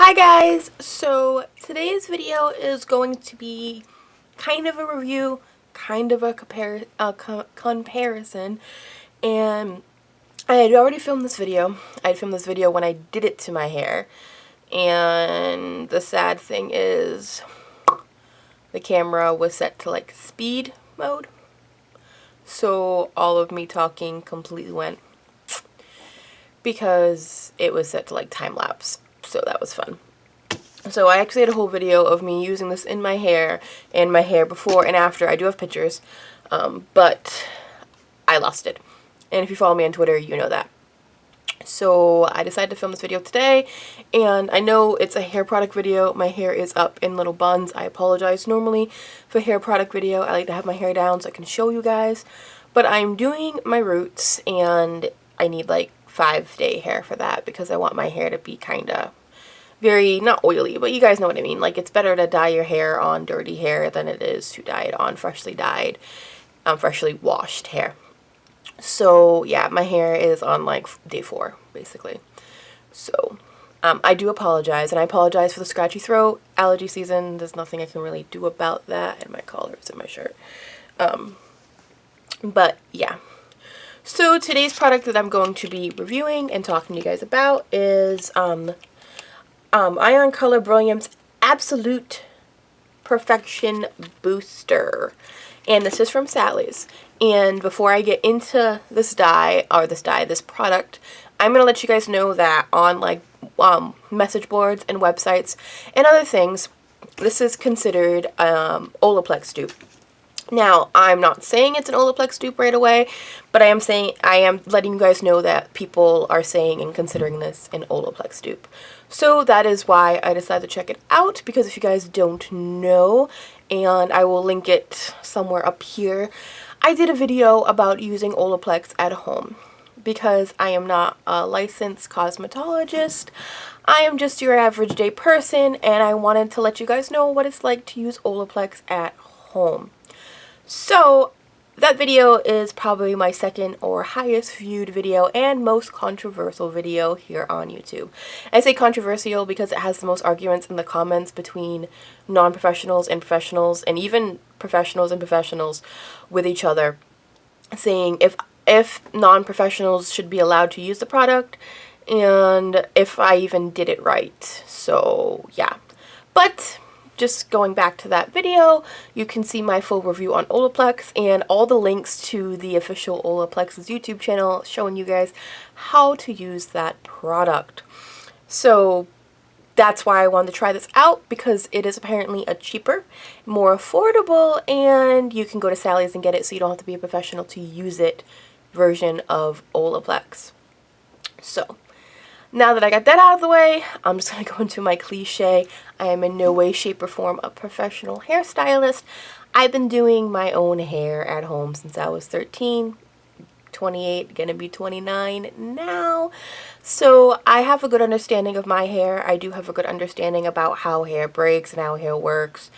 Hi guys! So today's video is going to be kind of a review, kind of a comparison, and I had already filmed this video. I had filmed this video when I did it to my hair, and the sad thing is the camera was set to like speed mode, so all of me talking completely went because it was set to like time lapse. So that was fun. So I actually had a whole video of me using this in my hair and my hair before and after. I do have pictures, but I lost it. And if you follow me on Twitter, you know that. So I decided to film this video today, and I know it's a hair product video. My hair is up in little buns. I apologize. Normally for hair product video, I like to have my hair down so I can show you guys. But I'm doing my roots, and I need like 5-day hair for that because I want my hair to be kind of very, not oily, but you guys know what I mean. Like, it's better to dye your hair on dirty hair than it is to dye it on freshly dyed, freshly washed hair. So yeah, my hair is on like day 4 basically. So I do apologize, and I apologize for the scratchy throat. Allergy season, there's nothing I can really do about that, and my collar is in my shirt. But yeah. So today's product that I'm going to be reviewing and talking to you guys about is Ion Color Brilliance Absolute Perfection Booster. And this is from Sally's. And before I get into this product, I'm going to let you guys know that on like message boards and websites and other things, this is considered Olaplex Dupe. Now, I'm not saying it's an Olaplex dupe right away, but I am letting you guys know that people are saying and considering this an Olaplex dupe. So that is why I decided to check it out, because if you guys don't know, and I will link it somewhere up here, I did a video about using Olaplex at home. Because I am not a licensed cosmetologist, I am just your average day person, and I wanted to let you guys know what it's like to use Olaplex at home. So that video is probably my second or highest viewed video and most controversial video here on YouTube. I say controversial because it has the most arguments in the comments between non-professionals and professionals, and even professionals and professionals with each other, saying if non-professionals should be allowed to use the product and if I even did it right. So yeah. But just going back to that video, you can see my full review on Olaplex and all the links to the official Olaplex's YouTube channel showing you guys how to use that product. So that's why I wanted to try this out, because it is apparently a cheaper, more affordable, and you can go to Sally's and get it so you don't have to be a professional to use it version of Olaplex. So now that I got that out of the way, I'm just going to go into my cliche. I am in no way, shape, or form a professional hairstylist. I've been doing my own hair at home since I was 13, 28, gonna be 29 now. So I have a good understanding of my hair. I do have a good understanding about how hair breaks and how hair works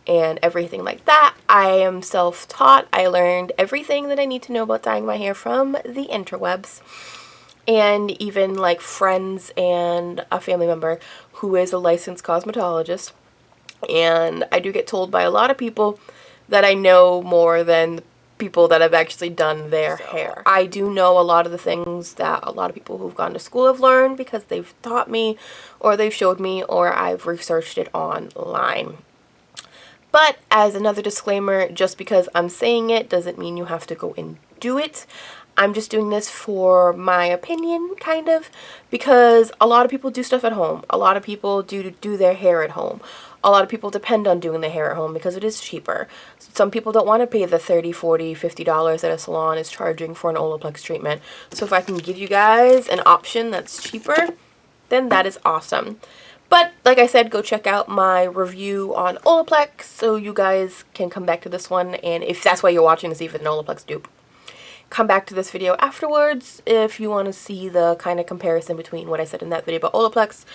and everything like that. I am self-taught. I learned everything that I need to know about dyeing my hair from the interwebs. And even like friends and a family member who is a licensed cosmetologist. And I do get told by a lot of people that I know more than people that have actually done their hair. I do know a lot of the things that a lot of people who've gone to school have learned because they've taught me, or they've showed me, or I've researched it online. But as another disclaimer, just because I'm saying it doesn't mean you have to go and do it. I'm just doing this for my opinion, kind of, because a lot of people do stuff at home. A lot of people do their hair at home. A lot of people depend on doing their hair at home because it is cheaper. Some people don't want to pay the $30, $40, $50 that a salon is charging for an Olaplex treatment. So if I can give you guys an option that's cheaper, then that is awesome. But like I said, go check out my review on Olaplex so you guys can come back to this one, and if that's why you're watching to see if it's an Olaplex dupe, come back to this video afterwards if you want to see the kind of comparison between what I said in that video about Olaplex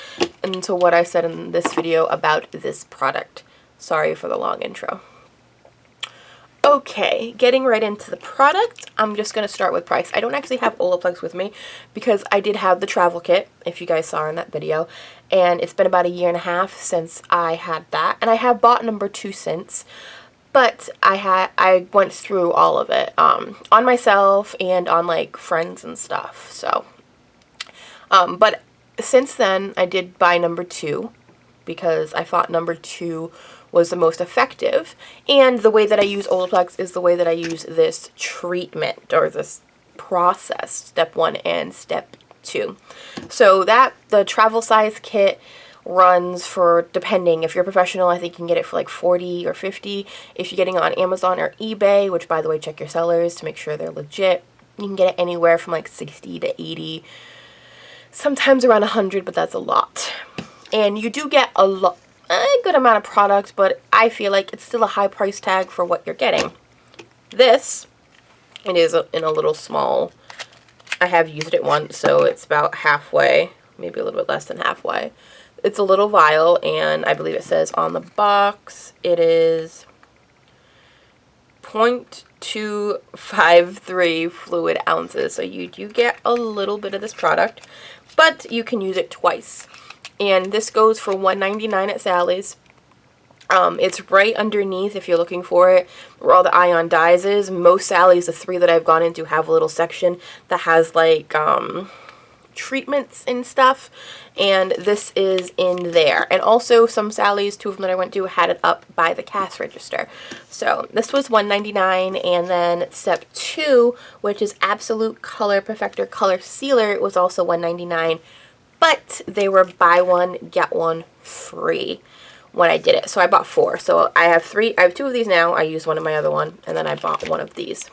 and to what I said in this video about this product. Sorry for the long intro. Okay, getting right into the product, I'm just going to start with price. I don't actually have Olaplex with me because I did have the travel kit, if you guys saw in that video, and it's been about a year and a half since I had that, and I have bought number 2 since. But I went through all of it on myself and on like friends and stuff. So, but since then I did buy number 2 because I thought number 2 was the most effective. And the way that I use Olaplex is the way that I use this treatment or this process, step 1 and step 2. So that the travel size kit runs for, depending if you're a professional, I think you can get it for like $40 or $50. If you're getting it on Amazon or eBay, which by the way, check your sellers to make sure they're legit, you can get it anywhere from like $60 to $80, sometimes around $100, but that's a lot. And you do get a good amount of product, but I feel like it's still a high price tag for what you're getting. This, it is in a little small, I have used it once, so it's about halfway, maybe a little bit less than halfway. It's a little vial, and I believe it says on the box it is 0.253 fluid ounces. So you do get a little bit of this product, but you can use it twice. And this goes for $1.99 at Sally's. It's right underneath, if you're looking for it, where all the ion dyes is. Most Sally's, the 3 that I've gone into, have a little section that has like treatments and stuff, and this is in there. And also some Sally's, 2 of them that I went to, had it up by the cash register. So this was $1.99, and then step 2, which is Absolute Color Perfector Color Sealer, it was also $1.99, but they were buy one get one free when I did it. So I bought 4. So I have 2 of these now. I used one in my other one, and then I bought 1 of these.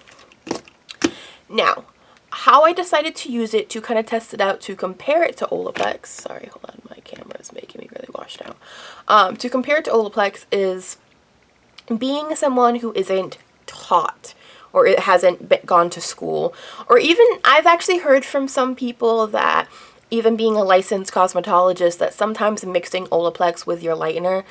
Now, how I decided to use it to kind of test it out, to compare it to Olaplex. Sorry, hold on, my camera is making me really washed out. To compare it to Olaplex is being someone who isn't taught, or it hasn't gone to school, or even I've actually heard from some people that even being a licensed cosmetologist, that sometimes mixing Olaplex with your lightener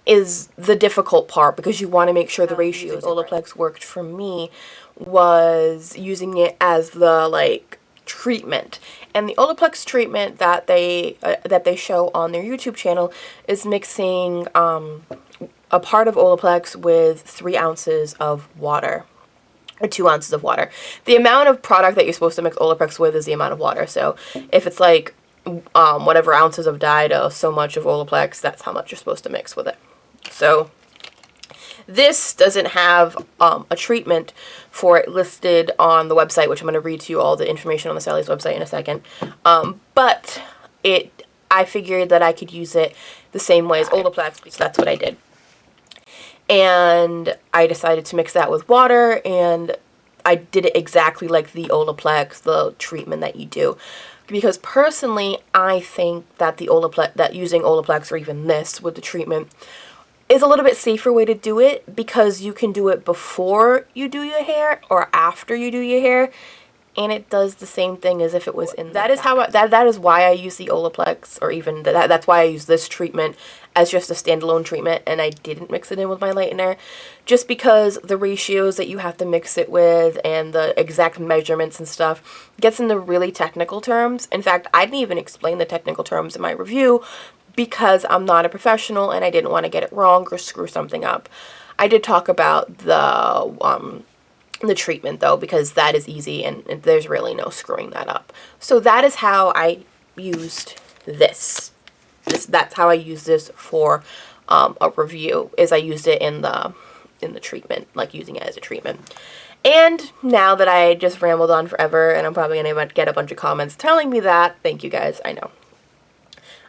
is the difficult part, because you want to make sure the ratios. Olaplex worked for me was using it as the like treatment, and the Olaplex treatment that they show on their YouTube channel is mixing a part of Olaplex with 3 ounces of water, or 2 ounces of water. The amount of product that you're supposed to mix Olaplex with is the amount of water. So if it's like whatever ounces of dye to so much of Olaplex, that's how much you're supposed to mix with it. So this doesn't have a treatment for it listed on the website, which I'm going to read to you all the information on the Sally's website in a second. But I figured that I could use it the same way as Olaplex, so that's what I did. And I decided to mix that with water, and I did it exactly like the Olaplex, the treatment that you do. Because personally, I think that using Olaplex, or even this with the treatment, is a little bit safer way to do it, because you can do it before you do your hair or after you do your hair, and it does the same thing as if it was in. That is how that is why I use the Olaplex, or even that's why I use this treatment as just a standalone treatment, and I didn't mix it in with my lightener, just because the ratios that you have to mix it with and the exact measurements and stuff gets into really technical terms. In fact, I didn't even explain the technical terms in my review, because I'm not a professional and I didn't want to get it wrong or screw something up. I did talk about the treatment though, because that is easy and there's really no screwing that up. So that is how I used this. That's how I used this for a review, is I used it in the treatment, like using it as a treatment. And now that I just rambled on forever, and I'm probably going to get a bunch of comments telling me that, thank you guys, I know.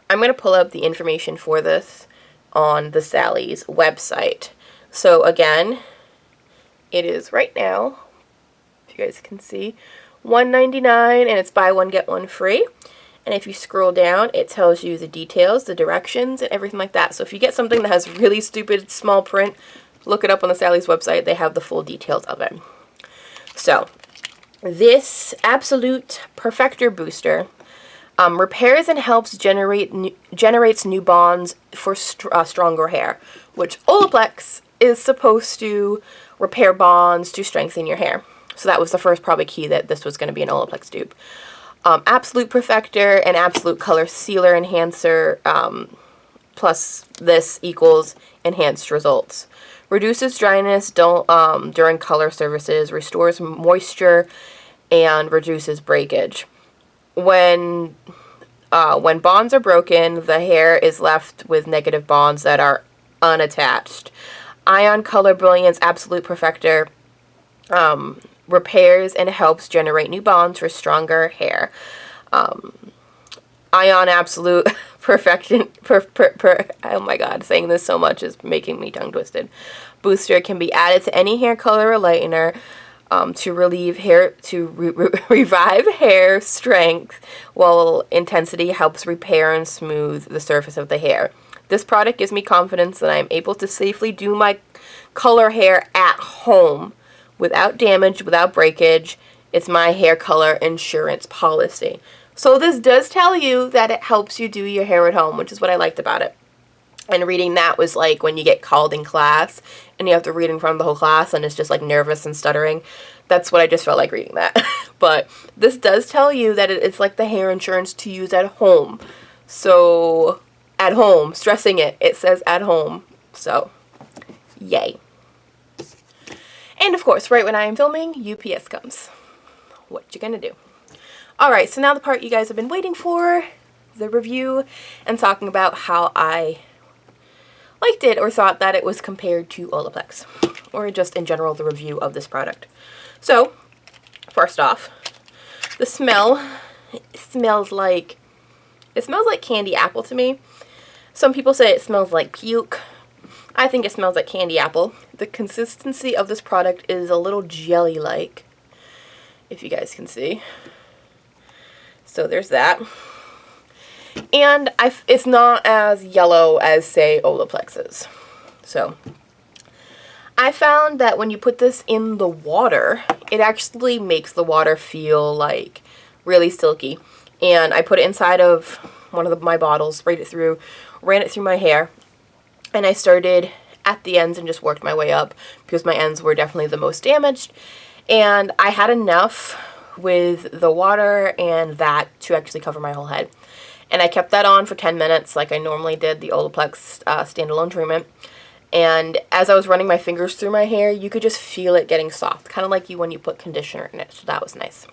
I'm going to pull up the information for this on the Sally's website. So again, it is right now, if you guys can see, $1.99, and it's buy one get one free. And if you scroll down, it tells you the details, the directions, and everything like that. So if you get something that has really stupid small print, look it up on the Sally's website. They have the full details of it. So this Absolute Perfector Booster repairs and helps generates new bonds for stronger hair, which Olaplex is supposed to repair bonds to strengthen your hair. So that was the first probably key, that this was going to be an Olaplex dupe. Absolute Perfector and Absolute Color Sealer Enhancer, plus this equals enhanced results. Reduces dryness during color services, restores moisture, and reduces breakage. When bonds are broken, the hair is left with negative bonds that are unattached. Ion Color Brilliance Absolute Perfector repairs and helps generate new bonds for stronger hair. Ion Absolute Perfection, oh my god, saying this so much is making me tongue twisted. Booster can be added to any hair color or lightener to revive hair strength, while intensity helps repair and smooth the surface of the hair. This product gives me confidence that I am able to safely do my color hair at home without damage, without breakage. It's my hair color insurance policy. So this does tell you that it helps you do your hair at home, which is what I liked about it. And reading that was like when you get called in class and you have to read in front of the whole class and it's just like nervous and stuttering. That's what I just felt like reading that. But this does tell you that it's like the hair insurance to use at home. So at home, stressing it, it says at home. So yay. And of course, right when I am filming, UPS comes. What you gonna do? Alright, so now the part you guys have been waiting for, the review, and talking about how I liked it or thought that it was compared to Olaplex, or just in general the review of this product. So, first off, the smell, it smells like candy apple to me. Some people say it smells like puke. I think it smells like candy apple. The consistency of this product is a little jelly-like, if you guys can see. So there's that. And it's not as yellow as, say, Olaplex is. So I found that when you put this in the water, it actually makes the water feel like really silky. And I put it inside of one of my bottles, ran it through my hair, and I started at the ends and just worked my way up because my ends were definitely the most damaged. And I had enough with the water and that to actually cover my whole head. And I kept that on for 10 minutes like I normally did the Olaplex standalone treatment. And as I was running my fingers through my hair, you could just feel it getting soft, kind of like when you put conditioner in it. So that was nice.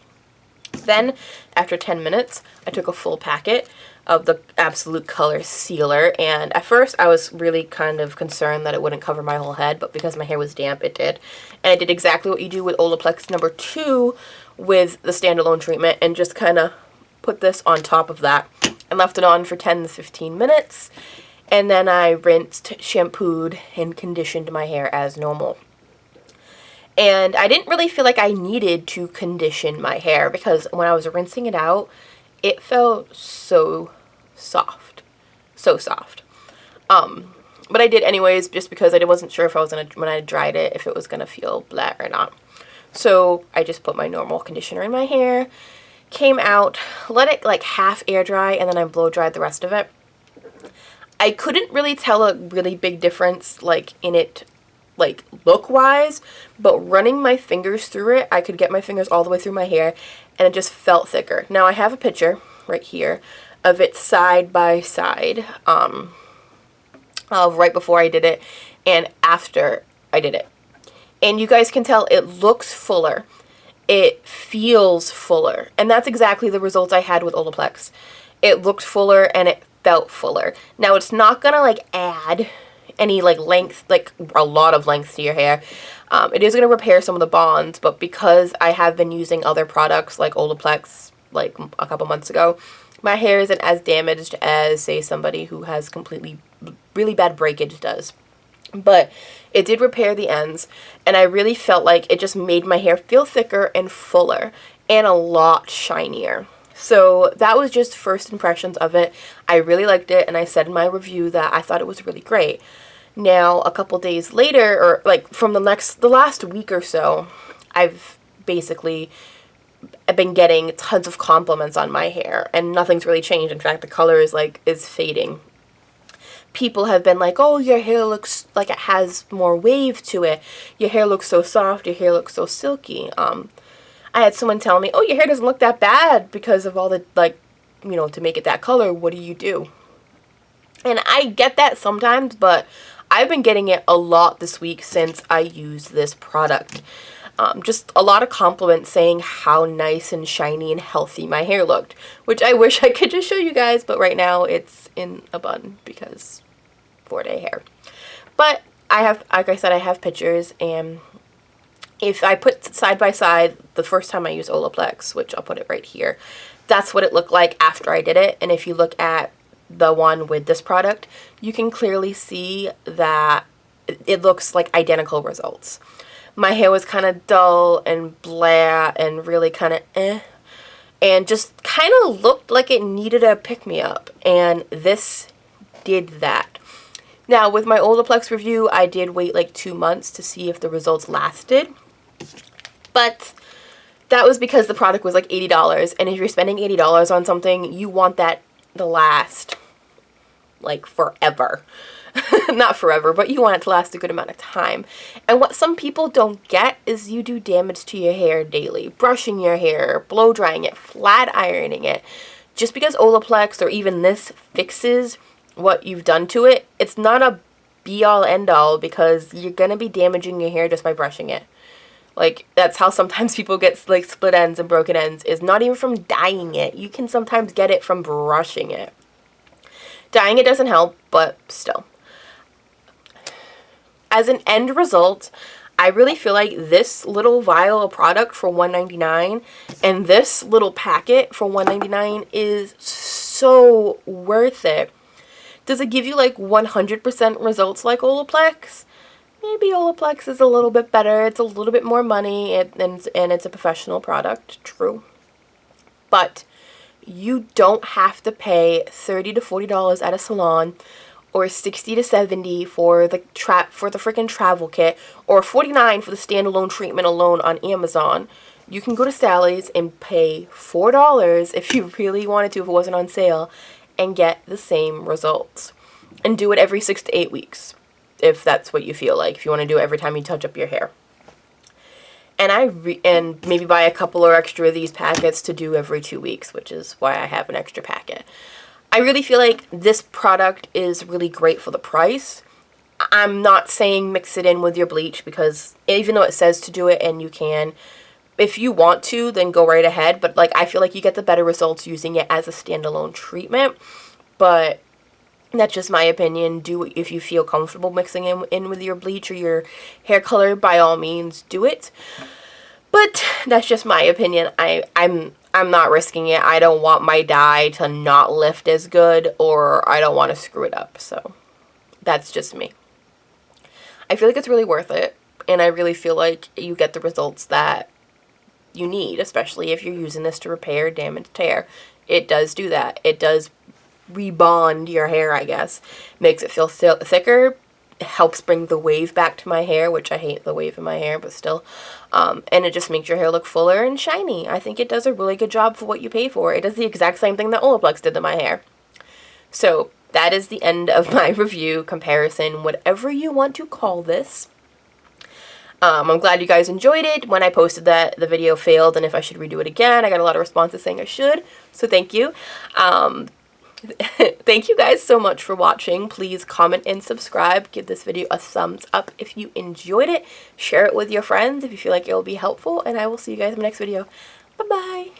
Then, after 10 minutes, I took a full packet of the Absolute Color Sealer, and at first I was really kind of concerned that it wouldn't cover my whole head, but because my hair was damp, it did. And I did exactly what you do with Olaplex number 2 with the standalone treatment, and just kind of put this on top of that, and left it on for 10 to 15 minutes, and then I rinsed, shampooed, and conditioned my hair as normal. And I didn't really feel like I needed to condition my hair because when I was rinsing it out, it felt so soft. So soft. But I did anyways just because I wasn't sure if I was going to, when I dried it, if it was going to feel black or not. So I just put my normal conditioner in my hair, came out, let it like half air dry, and then I blow dried the rest of it. I couldn't really tell a really big difference like in it, like look wise, but running my fingers through it, I could get my fingers all the way through my hair and it just felt thicker. Now I have a picture right here of it side by side of right before I did it and after I did it, and you guys can tell it looks fuller, it feels fuller, and that's exactly the results I had with Olaplex. It looked fuller and it felt fuller. Now it's not gonna like add any like length, like a lot of length to your hair. It is going to repair some of the bonds, but because I have been using other products like Olaplex like a couple months ago, my hair isn't as damaged as say somebody who has really bad breakage does. But it did repair the ends, and I really felt like it just made my hair feel thicker and fuller and a lot shinier. So that was just first impressions of it. I really liked it, and I said in my review that I thought it was really great. Now, a couple days later, or like from the last week or so, I've basically been getting tons of compliments on my hair, and nothing's really changed. In fact, the color is fading. People have been like, oh, your hair looks like it has more wave to it. Your hair looks so soft. Your hair looks so silky. I had someone tell me, oh, your hair doesn't look that bad because of all the, like, you know, to make it that color, what do you do? And I get that sometimes, but I've been getting it a lot this week since I used this product. Just a lot of compliments saying how nice and shiny and healthy my hair looked, which I wish I could just show you guys, but right now it's in a bun because 4-day hair. But I have, like I said, I have pictures, and if I put side by side the first time I used Olaplex, which I'll put it right here, that's what it looked like after I did it. And if you look at the one with this product, you can clearly see that it looks like identical results. My hair was kind of dull and blah and really kind of and just kind of looked like it needed a pick-me-up, and this did that. Now, with my Olaplex review, I did wait like 2 months to see if the results lasted, but that was because the product was like $80, and if you're spending $80 on something, you want that to last like forever. Not forever, but you want it to last a good amount of time. And what some people don't get is you do damage to your hair daily. Brushing your hair, blow drying it, flat ironing it. Just because Olaplex or even this fixes what you've done to it, it's not a be-all end-all, because you're gonna be damaging your hair just by brushing it. Like, that's how sometimes people get like split ends and broken ends, is not even from dyeing it. You can sometimes get it from brushing it. Dyeing it doesn't help, but still. As an end result, I really feel like this little vial of product for $1.99 and this little packet for $1.99 is so worth it. Does it give you like 100% results like Olaplex? Maybe Olaplex is a little bit better. It's a little bit more money, and it's a professional product, true. But you don't have to pay $30 to $40 at a salon, or $60 to $70 for the freaking travel kit, or $49 for the standalone treatment alone on Amazon. You can go to Sally's and pay $4 if you really wanted to, if it wasn't on sale, and get the same results. And do it every 6 to 8 weeks, if that's what you feel like, if you want to do it every time you touch up your hair. And maybe buy a couple or extra of these packets to do every 2 weeks, which is why I have an extra packet. I really feel like this product is really great for the price. I'm not saying mix it in with your bleach, because even though it says to do it, and you can, if you want to, then go right ahead. But like, I feel like you get the better results using it as a standalone treatment. But that's just my opinion. Do it if you feel comfortable mixing in with your bleach or your hair color. By all means, do it. But that's just my opinion. I'm not risking it. I don't want my dye to not lift as good, or I don't want to screw it up. So that's just me. I feel like it's really worth it, and I really feel like you get the results that you need, especially if you're using this to repair damaged hair. It does do that. It does rebond your hair, I guess. Makes it feel thicker. Helps bring the wave back to my hair, which I hate the wave in my hair, but still. And it just makes your hair look fuller and shiny. I think it does a really good job for what you pay for. It does the exact same thing that Olaplex did to my hair. So that is the end of my review, comparison, whatever you want to call this. I'm glad you guys enjoyed it. When I posted that, the video failed, and if I should redo it again, I got a lot of responses saying I should, so thank you. Thank you guys so much for watching. Please comment and subscribe. Give this video a thumbs up if you enjoyed it. Share it with your friends if you feel like it will be helpful, and I will see you guys in the next video. Bye-bye.